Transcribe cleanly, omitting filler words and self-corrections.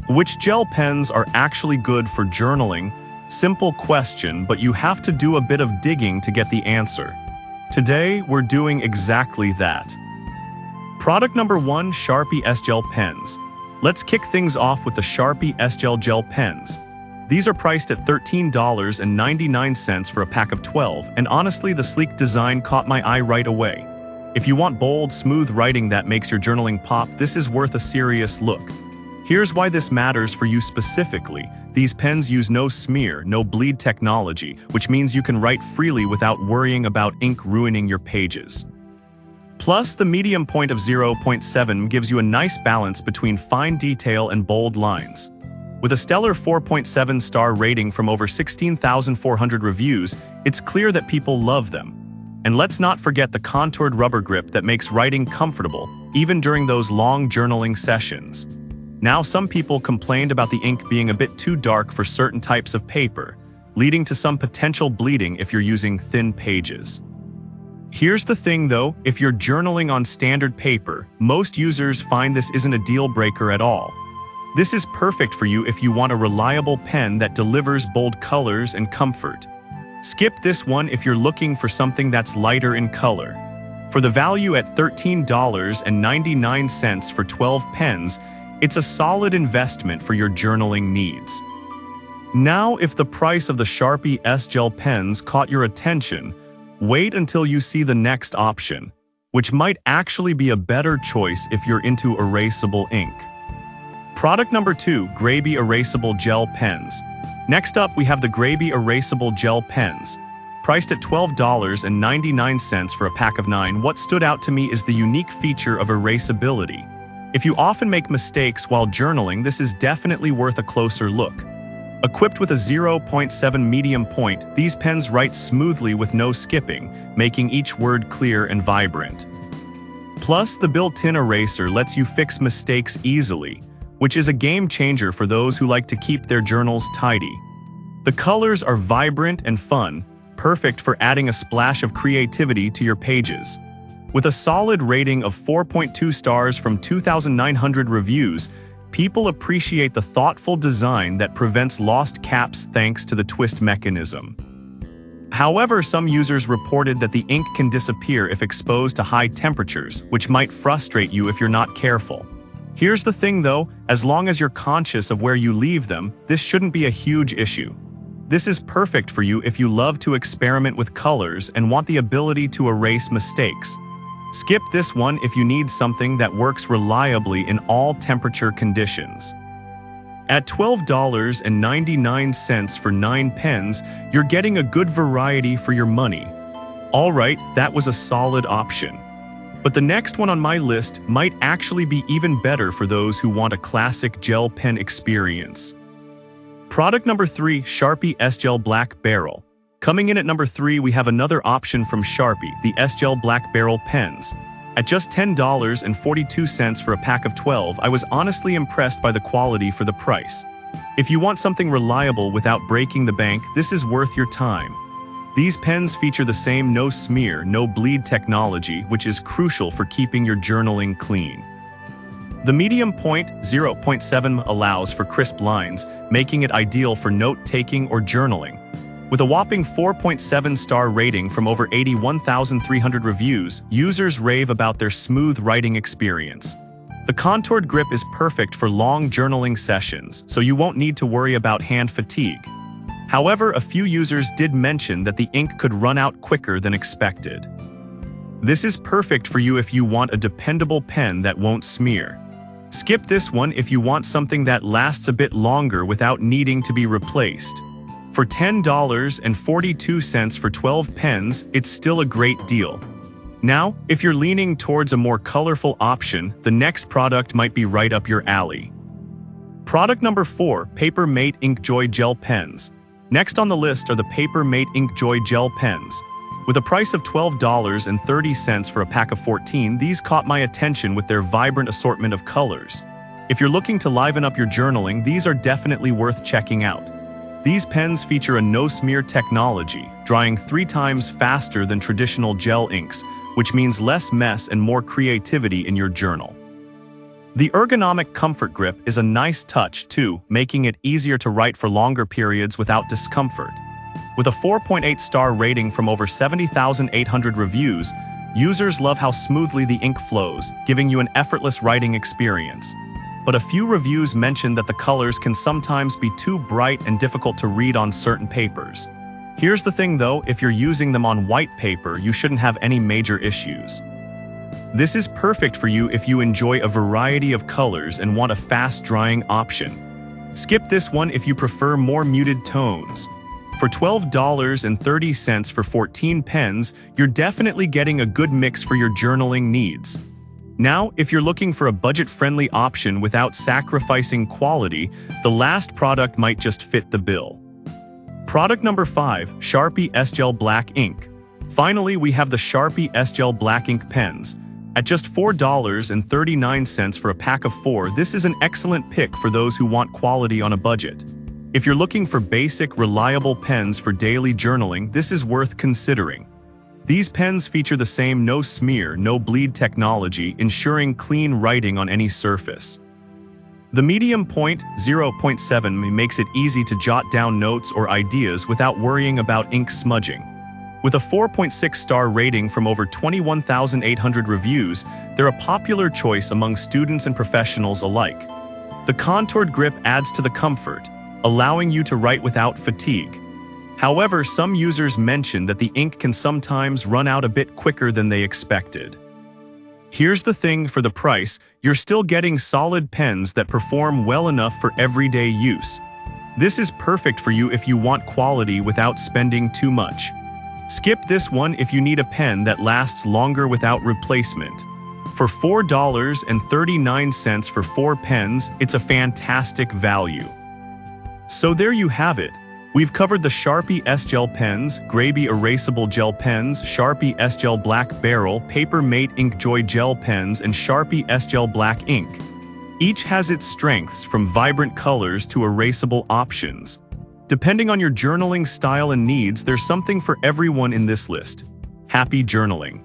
Which gel pens are actually good for journaling? Simple question, but you have to do a bit of digging to get the answer. Today, we're doing exactly that. Product number 1, Sharpie S-Gel Pens. Let's kick things off with the Sharpie S-Gel Gel Pens. These are priced at $13.99 for a pack of 12, and honestly, the sleek design caught my eye right away. If you want bold, smooth writing that makes your journaling pop, this is worth a serious look. Here's why this matters for you specifically. These pens use no smear, no bleed technology, which means you can write freely without worrying about ink ruining your pages. Plus, the medium point of 0.7 gives you a nice balance between fine detail and bold lines. With a stellar 4.7 star rating from over 16,400 reviews, it's clear that people love them. And let's not forget the contoured rubber grip that makes writing comfortable, even during those long journaling sessions. Now, some people complained about the ink being a bit too dark for certain types of paper, leading to some potential bleeding if you're using thin pages. Here's the thing though, if you're journaling on standard paper, most users find this isn't a deal breaker at all. This is perfect for you if you want a reliable pen that delivers bold colors and comfort. Skip this one if you're looking for something that's lighter in color. For the value at $13.99 for 12 pens, it's a solid investment for your journaling needs. Now, if the price of the Sharpie S-Gel pens caught your attention, wait until you see the next option, which might actually be a better choice if you're into erasable ink. Product number 2, Grabie Erasable Gel Pens. Next up, we have the Grabie Erasable Gel Pens. Priced at $12.99 for a pack of 9, what stood out to me is the unique feature of erasability. If you often make mistakes while journaling, this is definitely worth a closer look. Equipped with a 0.7 medium point, these pens write smoothly with no skipping, making each word clear and vibrant. Plus, the built-in eraser lets you fix mistakes easily, which is a game changer for those who like to keep their journals tidy. The colors are vibrant and fun, perfect for adding a splash of creativity to your pages. With a solid rating of 4.2 stars from 2,900 reviews, people appreciate the thoughtful design that prevents lost caps thanks to the twist mechanism. However, some users reported that the ink can disappear if exposed to high temperatures, which might frustrate you if you're not careful. Here's the thing though, as long as you're conscious of where you leave them, this shouldn't be a huge issue. This is perfect for you if you love to experiment with colors and want the ability to erase mistakes. Skip this one if you need something that works reliably in all temperature conditions. At $12.99 for 9 pens, you're getting a good variety for your money. Alright, that was a solid option. But the next one on my list might actually be even better for those who want a classic gel pen experience. Product number 3, Sharpie S-Gel Black Barrel. Coming in at number 3, we have another option from Sharpie, the S-Gel Black Barrel pens. At just $10.42 for a pack of 12, I was honestly impressed by the quality for the price. If you want something reliable without breaking the bank, this is worth your time. These pens feature the same no smear, no bleed technology, which is crucial for keeping your journaling clean. The medium point, 0.7, allows for crisp lines, making it ideal for note-taking or journaling. With a whopping 4.7 star rating from over 81,300 reviews, users rave about their smooth writing experience. The contoured grip is perfect for long journaling sessions, so you won't need to worry about hand fatigue. However, a few users did mention that the ink could run out quicker than expected. This is perfect for you if you want a dependable pen that won't smear. Skip this one if you want something that lasts a bit longer without needing to be replaced. For $10.42 for 12 pens, it's still a great deal. Now, if you're leaning towards a more colorful option, the next product might be right up your alley. Product number 4, Paper Mate Inkjoy Gel Pens. Next on the list are the Paper Mate Inkjoy Gel Pens. With a price of $12.30 for a pack of 14, these caught my attention with their vibrant assortment of colors. If you're looking to liven up your journaling, these are definitely worth checking out. These pens feature a no-smear technology, drying 3 times faster than traditional gel inks, which means less mess and more creativity in your journal. The ergonomic comfort grip is a nice touch too, making it easier to write for longer periods without discomfort. With a 4.8-star rating from over 70,800 reviews, users love how smoothly the ink flows, giving you an effortless writing experience. But a few reviews mention that the colors can sometimes be too bright and difficult to read on certain papers. Here's the thing though, if you're using them on white paper, you shouldn't have any major issues. This is perfect for you if you enjoy a variety of colors and want a fast-drying option. Skip this one if you prefer more muted tones. For $12.30 for 14 pens, you're definitely getting a good mix for your journaling needs. Now, if you're looking for a budget-friendly option without sacrificing quality, the last product might just fit the bill. Product number 5, Sharpie S-Gel Black Ink. Finally, we have the Sharpie S-Gel Black Ink pens. At just $4.39 for a pack of 4, this is an excellent pick for those who want quality on a budget. If you're looking for basic, reliable pens for daily journaling, this is worth considering. These pens feature the same no smear, no bleed technology, ensuring clean writing on any surface. The medium point 0.7 makes it easy to jot down notes or ideas without worrying about ink smudging. With a 4.6-star rating from over 21,800 reviews, they're a popular choice among students and professionals alike. The contoured grip adds to the comfort, allowing you to write without fatigue. However, some users mention that the ink can sometimes run out a bit quicker than they expected. Here's the thing, for the price, you're still getting solid pens that perform well enough for everyday use. This is perfect for you if you want quality without spending too much. Skip this one if you need a pen that lasts longer without replacement. For $4.39 for 4 pens, it's a fantastic value. So there you have it. We've covered the Sharpie S-Gel pens, Grabie Erasable Gel pens, Sharpie S-Gel Black Barrel, Paper Mate InkJoy Gel pens, and Sharpie S-Gel Black Ink. Each has its strengths, from vibrant colors to erasable options. Depending on your journaling style and needs, there's something for everyone in this list. Happy journaling!